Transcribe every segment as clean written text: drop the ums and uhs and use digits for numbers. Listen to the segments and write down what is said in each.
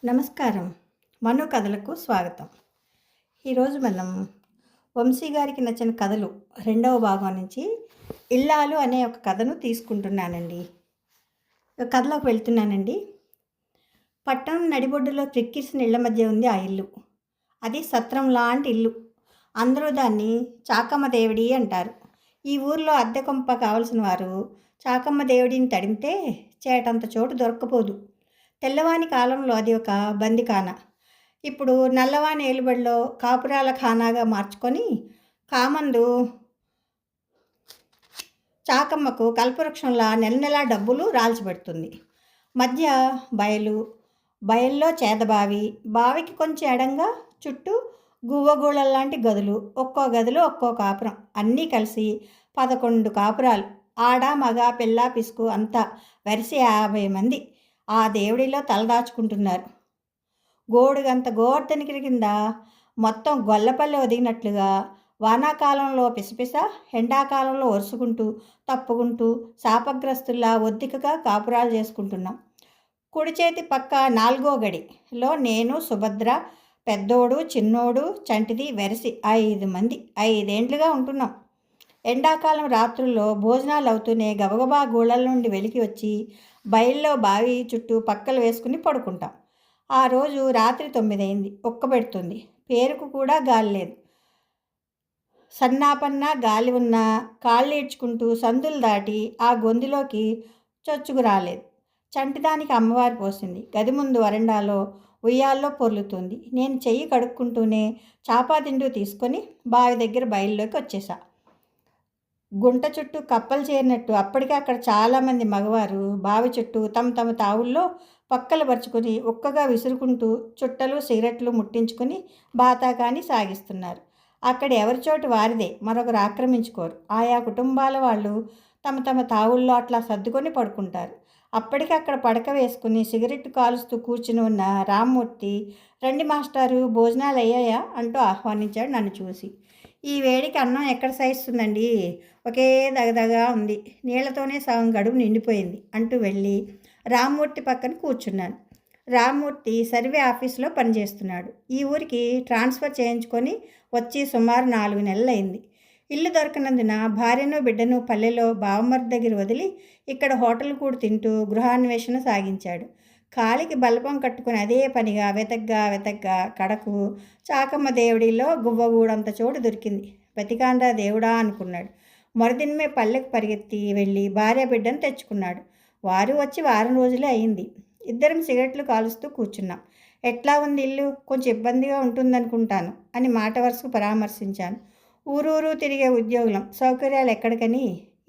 నమస్కారం. మను కథలకు స్వాగతం. ఈరోజు మనం వంశీ గారికి నచ్చిన కథలు రెండవ భాగం నుంచి ఇల్లాలు అనే ఒక కథను తీసుకుంటున్నానండి. కథలోకి వెళ్తున్నానండి. పట్టణం నడిబొడ్డులో క్రిక్కిరిసిన ఇళ్ల మధ్య ఉంది ఆ ఇల్లు. అది సత్రం లాంటి ఇల్లు. అందరూ దాన్ని చాకమ్మ దేవుడి అంటారు. ఈ ఊర్లో అద్దె కొంప కావలసిన వారు చాకమ్మ దేవుడిని తడిమితే చేటంత చోటు దొరక్కపోదు. తెల్లవాని కాలంలో అది ఒక బందిఖాన. ఇప్పుడు నల్లవాని ఏలుబడిలో కాపురాల ఖానాగా మార్చుకొని కామందు చాకమ్మకు కల్పవృక్షంలా నెల నెలా డబ్బులు రాల్చిపెడుతుంది. మధ్య బయల్లో చేదబావి, బావికి కొంచెం ఎడంగా చుట్టూ గువ్వగూళల్లాంటి గదులు, ఒక్కో గదిలో ఒక్కో కాపురం, అన్నీ కలిసి 11 కాపురాలు. ఆడ మగ పిల్ల పిసుకు అంతా వరిసె 50 మంది ఆ దేవుడిలో తలదాచుకుంటున్నారు. గోడుగంత గోవర్ధనికి కింద మొత్తం గొల్లపల్లి ఒదిగినట్లుగా వానాకాలంలో పిసపిస, ఎండాకాలంలో ఒరుసుకుంటూ తప్పుకుంటూ శాపగ్రస్తుల్లా ఒద్దికగా కాపురాలు చేసుకుంటున్నాం. కుడి చేతి పక్క 4వ గడిలో నేను, సుభద్ర, పెద్దోడు, చిన్నోడు, చంటిది, వెరసి 5 మంది 5 ఏండ్లుగా ఉంటున్నాం. ఎండాకాలం రాత్రుల్లో భోజనాలు అవుతూనే గబగబా గూళ్ళ నుండి వెలికి వచ్చి బయల్లో బావి చుట్టూ పక్కలు వేసుకుని పడుకుంటాం. ఆ రోజు రాత్రి 9 అయింది. ఒక్కబెడుతుంది. పేరుకు కూడా గాలి లేదు. సన్నాపన్నా గాలి ఉన్నా కాళ్ళు ఈడ్చుకుంటూ సందులు దాటి ఆ గొంతులోకి చొచ్చుకు రాలేదు. చంటిదానికి అమ్మవారి పోసింది. గది ముందు వరండాలో ఉయ్యాల్లో పొర్లుతుంది. నేను చెయ్యి కడుక్కుంటూనే చాపాదిండు తీసుకొని బావి దగ్గర బయల్లోకి వచ్చేసా. గుంట చుట్టూ కప్పలు చేరినట్టు అప్పటికే అక్కడ చాలామంది మగవారు బావి చుట్టూ తమ తమ తావుల్లో పక్కలు పరుచుకొని ఒక్కగా విసురుకుంటూ చుట్టలు సిగరెట్లు ముట్టించుకుని బాతాకాని సాగిస్తున్నారు. అక్కడ ఎవరి చోటు వారిదే, మరొకరు ఆక్రమించుకోరు. ఆయా కుటుంబాల వాళ్ళు తమ తమ తావుల్లో అట్లా సర్దుకొని పడుకుంటారు. అప్పటికి అక్కడ పడక వేసుకుని సిగరెట్ కాలుస్తూ కూర్చుని ఉన్న రామ్మూర్తి, రండి మాస్టారు, భోజనాలు అయ్యాయా అంటూ ఆహ్వానించాడు నన్ను చూసి. ఈ వేడికి అన్నం ఎక్కడ సహిస్తుందండి, ఒకే దగదగా ఉంది, నీళ్లతోనే సగం గడువు నిండిపోయింది అంటూ వెళ్ళి రామ్మూర్తి పక్కన కూర్చున్నాను. రామ్మూర్తి సర్వే ఆఫీసులో పనిచేస్తున్నాడు. ఈ ఊరికి ట్రాన్స్ఫర్ చేయించుకొని వచ్చి సుమారు 4 నెలలైంది. ఇల్లు దొరకనందున భార్యను బిడ్డను పల్లెలో బావమర్ది దగ్గర వదిలి ఇక్కడ హోటల్ కూడా తింటూ గృహాన్వేషణ సాగించాడు. కాలికి బల్పం కట్టుకుని అదే పనిగా వెతగ్గా కడకు చాకమ్మ దేవుడిలో గువ్వగూడంత చోటు దొరికింది. బతికాండ్రా దేవుడా అనుకున్నాడు. మరుదినమే పల్లెకు పరిగెత్తి వెళ్ళి భార్య బిడ్డను తెచ్చుకున్నాడు. వారు వచ్చి వారం రోజులే అయింది. ఇద్దరం సిగరెట్లు కాలుస్తూ కూర్చున్నాం. ఎట్లా ఉంది ఇల్లు? కొంచెం ఇబ్బందిగా ఉంటుందనుకుంటాను అని మాట వరుసకు పరామర్శించాను. ఊరూరు తిరిగే ఉద్యోగులం, సౌకర్యాలు ఎక్కడికని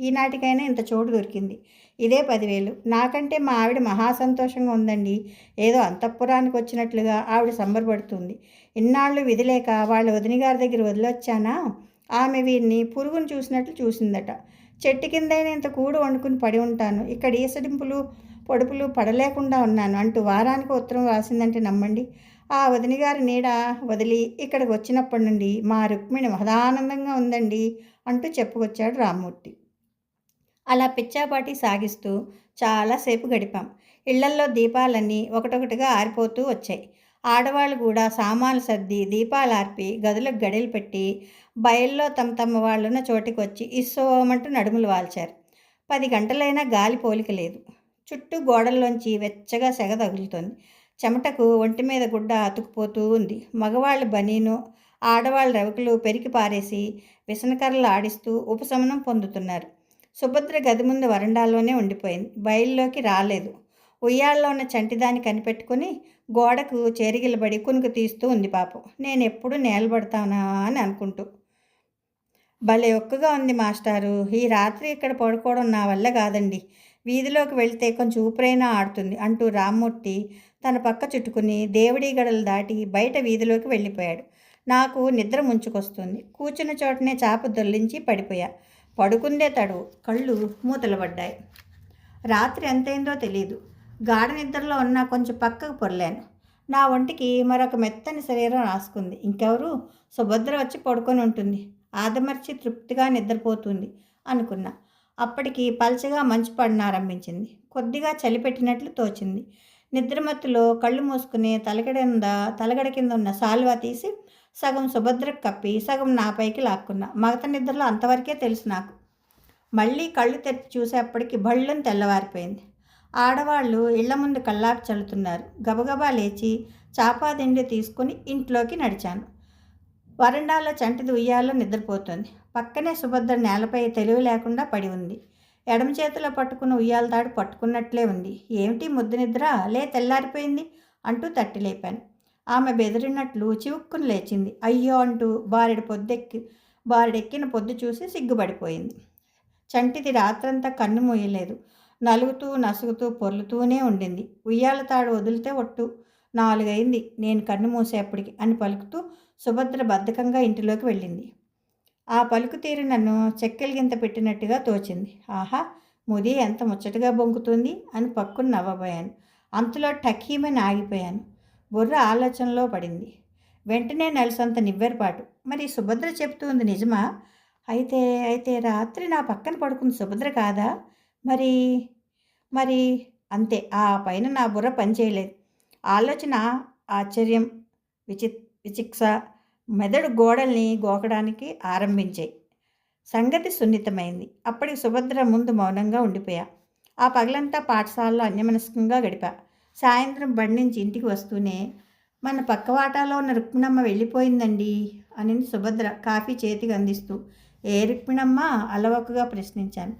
ఈనాటికైనా ఇంత చోటు దొరికింది. ఇదే 10,000. నాకంటే మా ఆవిడ మహాసంతోషంగా ఉందండి. ఏదో అంతఃపురానికి వచ్చినట్లుగా ఆవిడ సంబరపడుతుంది. ఇన్నాళ్ళు విధి లేక వాళ్ళ వదినగారి దగ్గర వదిలొచ్చానా, ఆమె వీరిని పురుగును చూసినట్లు చూసిందట. చెట్టు కిందైనా ఇంత కూడు వండుకుని పడి ఉంటాను, ఇక్కడ ఈసడింపులు పొడుపులు పడలేకుండా ఉన్నాను అంటూ వారానికి ఉత్తరం రాసిందంటే నమ్మండి. ఆ వదినగారి నీడ వదిలి ఇక్కడికి వచ్చినప్పటి నుండి మా రుక్మిణి మహదానందంగా ఉందండి అంటూ చెప్పుకొచ్చాడు రామ్మూర్తి. అలా పిచ్చాపాటి సాగిస్తూ చాలాసేపు గడిపాం. ఇళ్లల్లో దీపాలన్నీ ఒకటొకటిగా ఆరిపోతూ వచ్చాయి. ఆడవాళ్ళు కూడా సామాన్లు సర్ది దీపాలార్పి గదులకు గడియలు పెట్టి బయల్లో తమ వాళ్ళున్న చోటికి వచ్చి ఇస్సోమంటూ నడుములు వాల్చారు. 10 గంటలైనా గాలి పోలిక లేదు. చుట్టూ గోడల్లోంచి వెచ్చగా సెగ తగులుతోంది. చెమటకు ఒంటి మీద గుడ్డ అతుకుపోతూ ఉంది. మగవాళ్ళు బనీను, ఆడవాళ్ళ రవికలు పెరికి పారేసి విసనకర్రలు ఆడిస్తూ ఉపశమనం పొందుతున్నారు. సుభద్ర గది ముందు వరండాలోనే ఉండిపోయింది. బయల్లోకి రాలేదు. ఉయ్యాల్లో ఉన్న చంటిదాన్ని కనిపెట్టుకుని గోడకు చేరిగిలబడి కునుకు తీస్తూ ఉంది పాపం. నేను ఎప్పుడు నేలబడతానా అని అనుకుంటూ. భలే ఒక్కగా ఉంది మాస్టారు, ఈ రాత్రి ఇక్కడ పడుకోవడం నా వల్ల కాదండి. వీధిలోకి వెళ్తే కొంచెం ఊపిరైనా ఆడుతుంది అంటూ రామ్మూర్తి తన పక్క చుట్టుకుని దేవుడి గడలు దాటి బయట వీధిలోకి వెళ్ళిపోయాడు. నాకు నిద్ర ముంచుకొస్తుంది. కూర్చున్న చోటనే చాప దొల్లించి పడిపోయా. పడుకుందే తడువు, కళ్ళు మూతలు పడ్డాయి. రాత్రి ఎంతైందో తెలీదు. గాఢ నిద్రలో ఉన్న కొంచెం పక్కకు పొరలాను. నా ఒంటికి మరొక మెత్తని శరీరం రాసుకుంది. ఇంకెవరు? సుభద్ర వచ్చి పడుకొని ఉంటుంది. ఆదమర్చి తృప్తిగా నిద్రపోతుంది అనుకున్నా. అప్పటికి పల్చగా మంచు పడనారంభించింది. కొద్దిగా చలి పెట్టినట్లు తోచింది. నిద్రమత్తులో కళ్ళు మూసుకుని తలగడ కింద ఉన్న శాలువా తీసి సగం సుభద్రకు కప్పి సగం నా పైకి లాక్కున్నా. మగత నిద్రలో అంతవరకే తెలుసు నాకు. మళ్ళీ కళ్ళు తెరిచి చూసేప్పటికి భళ్ళని తెల్లవారిపోయింది. ఆడవాళ్ళు ఇళ్ల ముందు కల్లాపు చల్లుతున్నారు. గబగబా లేచి చాపాదిండి తీసుకుని ఇంట్లోకి నడిచాను. వరండాలో చంటిది ఉయ్యాల్లో నిద్రపోతోంది. పక్కనే సుభద్ర నేలపై తెలివి లేకుండా పడి ఉంది. ఎడమ చేతిలో పట్టుకున్న ఉయ్యాల తాడు పట్టుకున్నట్లే ఉంది. ఏమిటి ముద్దు నిద్ర, లే తెల్లారిపోయింది అంటూ తట్టి లేపాను. ఆమె బెదిరినట్లు చివుక్కును లేచింది. అయ్యో అంటూ బారెడెక్కిన పొద్దు చూసి సిగ్గుపడిపోయింది. చంటిది రాత్రంతా కన్ను మూయలేదు. నలుగుతూ నసుగుతూ పొర్లుతూనే ఉండింది. ఉయ్యాల తాడు వదిలితే ఒట్టు 4 అయింది నేను కన్ను మూసేపటికి అని పలుకుతూ సుభద్ర బద్ధకంగా ఇంటిలోకి వెళ్ళింది. ఆ పలుకు తీరు నన్ను చెక్కెలిగింత పెట్టినట్టుగా తోచింది. ఆహా, ముది ఎంత ముచ్చటగా బొంకుతుంది అని పక్కున నవ్వబోయాను. అంతలో టకీమని ఆగిపోయాను. బుర్ర ఆలోచనలో పడింది. వెంటనే నలుసంత నివ్వెరపాటు. మరి సుభద్ర చెప్తుంది నిజమా? అయితే రాత్రి నా పక్కన పడుకుంది సుభద్ర కాదా? మరి మరి అంతే. ఆ పైన నా బుర్ర పనిచేయలేదు. ఆలోచన, ఆశ్చర్యం, విచిక్స మెదడు గోడల్ని గోకడానికి ఆరంభించాయి. సంగతి సున్నితమైంది. అప్పటికి సుభద్ర ముందు మౌనంగా ఉండిపోయా. ఆ పగలంతా పాఠశాలలో అన్యమనస్కంగా గడిపా. సాయంత్రం బడి నుంచి ఇంటికి వస్తూనే మన పక్కవాటాలో ఉన్న రుక్మిణమ్మ వెళ్ళిపోయిందండి అనింది సుభద్ర కాఫీ చేతికి అందిస్తూ. ఏ రుక్మిణమ్మ అలవోకగా ప్రశ్నించాను.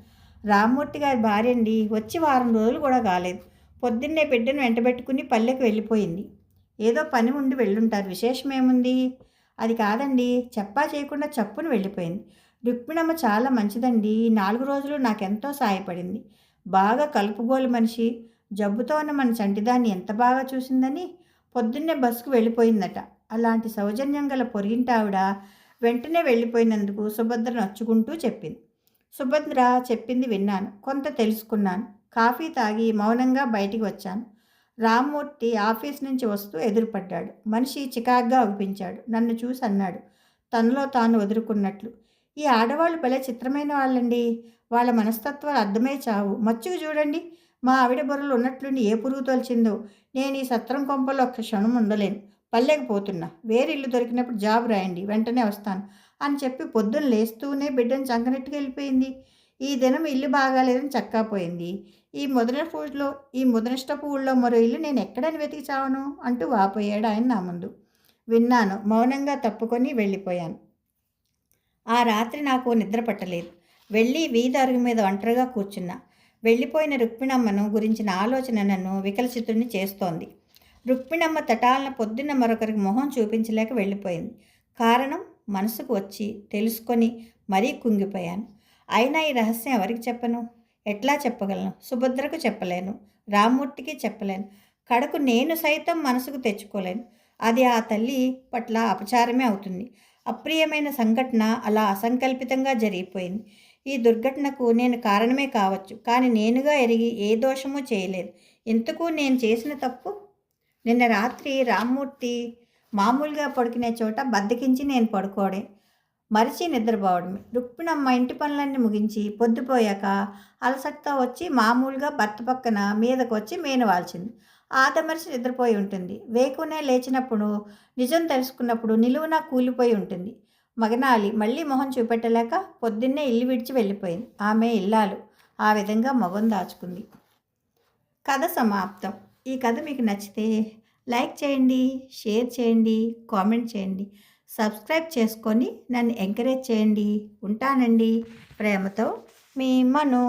రామ్మూర్తి గారి భార్య అండి. వచ్చి వారం రోజులు కూడా కాలేదు. పొద్దున్నే బిడ్డను వెంటబెట్టుకుని పల్లెకి వెళ్ళిపోయింది. ఏదో పని ఉండి వెళ్ళుంటారు. విశేషమేముంది? అది కాదండి, చెప్పా చేయకుండా చప్పున వెళ్ళిపోయింది. రుక్మిణమ్మ చాలా మంచిదండి. 4 రోజులు నాకెంతో సాయపడింది. బాగా కలుపుగోలు మనిషి. జబ్బుతో ఉన్న మన చంటిదాన్ని ఎంత బాగా చూసిందని పొద్దున్నే బస్సుకు వెళ్ళిపోయిందట. అలాంటి సౌజన్యం గల పొరిగింటావిడ వెంటనే వెళ్ళిపోయినందుకు సుభద్ర నొచ్చుకుంటూ చెప్పింది. సుభద్ర చెప్పింది విన్నాను, కొంత తెలుసుకున్నాను. కాఫీ తాగి మౌనంగా బయటికి వచ్చాను. రామ్మూర్తి ఆఫీస్ నుంచి వస్తూ ఎదురుపడ్డాడు. మనిషి చికాగ్గా అనిపించాడు. నన్ను చూసి అన్నాడు తనలో తాను వదులుకున్నట్లు, ఈ ఆడవాళ్ళు భలే చిత్రమైన వాళ్ళండి. వాళ్ళ మనస్తత్వాలు అర్థమై చావు. మచ్చుకు చూడండి, మా ఆవిడ బుర్రలు ఉన్నట్లుండి ఏ పురుగు తోల్చిందో. నేను ఈ సత్రం కొంపలో ఒక్క క్షణం ఉండలేను. పల్లెకి పోతున్నా. వేరే ఇల్లు దొరికినప్పుడు జాబ్ రాయండి, వెంటనే వస్తాను అని చెప్పి పొద్దున్న లేస్తూనే బిడ్డను చంకనెట్టుకు వెళ్ళిపోయింది. ఈ దినం ఇల్లు బాగాలేదని చక్కాపోయింది. ఈ ముదనష్టపు ఊళ్ళో మరో ఇల్లు నేను ఎక్కడని వెతికి చావను అంటూ వాపోయాడు ఆయన నా ముందు. విన్నాను. మౌనంగా తప్పుకొని వెళ్ళిపోయాను. ఆ రాత్రి నాకు నిద్ర పట్టలేదు. వెళ్ళి వీధి అరుగు మీద ఒంటరిగా కూర్చున్నా. వెళ్ళిపోయిన రుక్మిణమ్మను గురించిన ఆలోచన నన్ను వికలచితుడిని చేస్తోంది. రుక్మిణమ్మ తటాలన పొద్దున్న మరొకరికి మొహం చూపించలేక వెళ్ళిపోయింది. కారణం మనసుకు వచ్చి తెలుసుకొని మరీ కుంగిపోయాను. అయినా ఈ రహస్యం ఎవరికి చెప్పను? ఎట్లా చెప్పగలను? సుభద్రకు చెప్పలేను, రామ్మూర్తికి చెప్పలేను. కడకు నేను సైతం మనసుకు తెచ్చుకోలేను. అది ఆ తల్లి పట్ల అపచారమే అవుతుంది. అప్రియమైన సంఘటన అలా అసంకల్పితంగా జరిగిపోయింది. ఈ దుర్ఘటనకు నేను కారణమే కావచ్చు, కానీ నేనుగా ఎరిగి ఏ దోషమూ చేయలేదు. ఇంతకు నేను చేసిన తప్పు? నిన్న రాత్రి రామ్మూర్తి మామూలుగా పడుకునే చోట బద్దకించి నేను పడుకోవడే, మరిచి నిద్రపోవడమే. రుక్మిణమ్మ ఇంటి పనులన్నీ ముగించి పొద్దుపోయాక అలసటతో వచ్చి మామూలుగా భర్త పక్కన మీదకు వచ్చి మేను వాల్చింది. ఆదమరిచి నిద్రపోయి ఉంటుంది. వేకునే లేచినప్పుడు నిజం తెలుసుకున్నప్పుడు నిలువునా కూలిపోయి ఉంటుంది. మగనాలి మళ్ళీ మొహం చూపెట్టలేక పొద్దున్నే ఇల్లు విడిచి వెళ్ళిపోయింది. ఆమె ఇల్లాలు ఆ విధంగా మొగం దాచుకుంది. కథ సమాప్తం. ఈ కథ మీకు నచ్చితే లైక్ చేయండి, షేర్ చేయండి, కామెంట్ చేయండి, సబ్స్క్రైబ్ చేసుకొని నన్ను ఎంకరేజ్ చేయండి. ఉంటానండి. ప్రేమతో మీ మను.